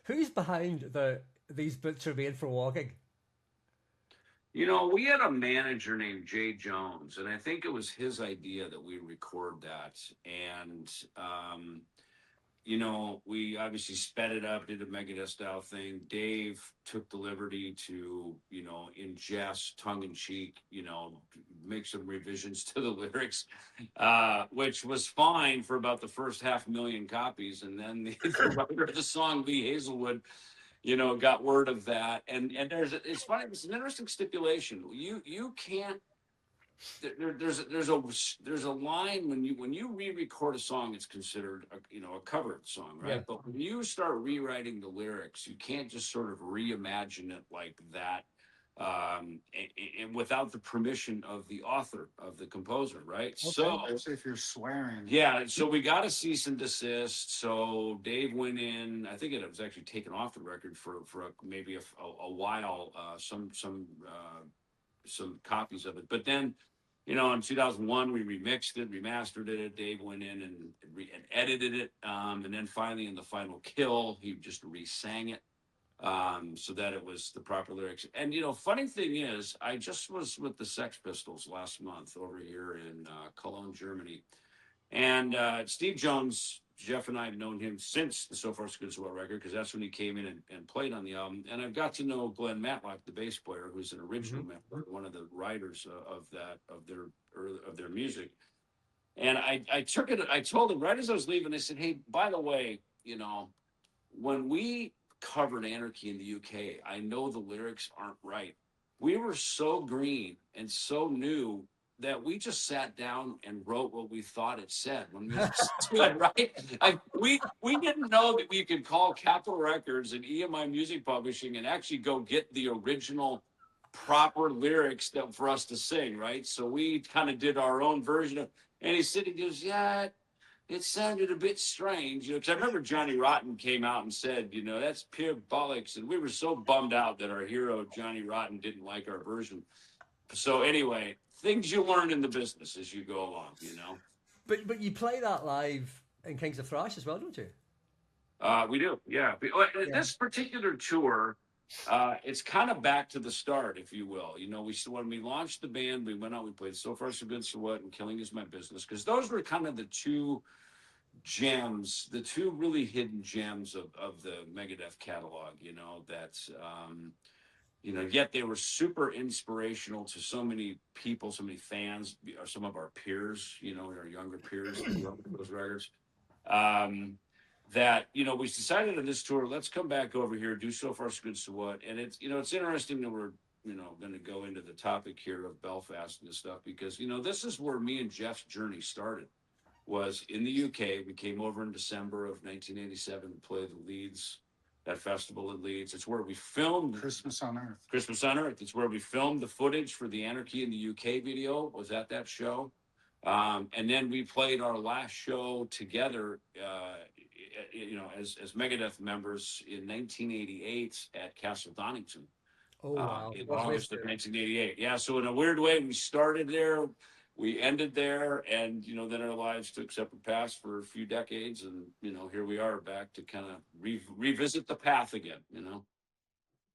Who's behind these boots are made for walking? We had a manager named Jay Jones, and I think it was his idea that we record that. And we obviously sped it up, did a Megadeth style thing. Dave took the liberty to, in jest, tongue in cheek, make some revisions to the lyrics, which was fine for about the first 500,000 copies. And then the writer of the song, Lee Hazelwood, got word of that. And it's funny, it's an interesting stipulation. You can't there's a line when you re-record a song, it's considered a covered song, Yeah. right? But when you start rewriting the lyrics, you can't just sort of reimagine it like that, and without the permission of the author, of the composer, right? Okay. So Especially if you're swearing. yeah, so we got a cease and desist. So Dave went in. I think it was actually taken off the record for maybe a while. Some copies of it. But then, in 2001, we remixed it, remastered it. Dave went in and edited it. And then finally, in the final kill, he just re-sang it, so that it was the proper lyrics. And, funny thing is, I just was with the Sex Pistols last month over here in Cologne, Germany. And Steve Jones, Jeff and I have known him since the So Far So Good So Well record, because that's when he came in and played on the album. And I've got to know Glenn Matlock, the bass player, who's an original Hmm. member, one of the writers of their music. And I took it. I told him right as I was leaving. I said, "Hey, by the way, when we covered Anarchy in the UK, I know the lyrics aren't right. We were so green and so new that we just sat down and wrote what we thought it said when we listened to it, right? We didn't know that we could call Capitol Records and EMI Music Publishing and actually go get the original proper lyrics that for us to sing, right? So we kind of did our own version of, and he goes, yeah, it sounded a bit strange, because I remember Johnny Rotten came out and said, that's pure bollocks. And we were so bummed out that our hero, Johnny Rotten, didn't like our version. So, anyway, things you learn in the business as you go along. But you play that live in Kings of Thrash as well, don't you? We do, yeah. Yeah. This particular tour, it's kind of back to the start, if you will. When we launched the band, we went out, we played So Far So Good So What and Killing Is My Business, because those were kind of the two gems, the two really hidden gems of the Megadeth catalog, yet they were super inspirational to so many people, so many fans, or some of our peers, our younger peers who love those records. Um, that we decided on this tour, let's come back over here, do So Far So Good So What. And it's interesting that we're going to go into the topic here of Belfast and this stuff, because this is where me and Jeff's journey started, was in the UK. We came over in December of 1987 to play the Leeds, that festival in Leeds. It's where we filmed Christmas on Earth. Christmas on Earth. It's where we filmed the footage for the Anarchy in the UK video, was at that show. And then we played our last show together, as Megadeth members in 1988 at Castle Donington, Oh wow, in what a place August to of do it. 1988. Yeah, so in a weird way, we started there, we ended there, and then our lives took separate paths for a few decades, and here we are back to kind of revisit the path again.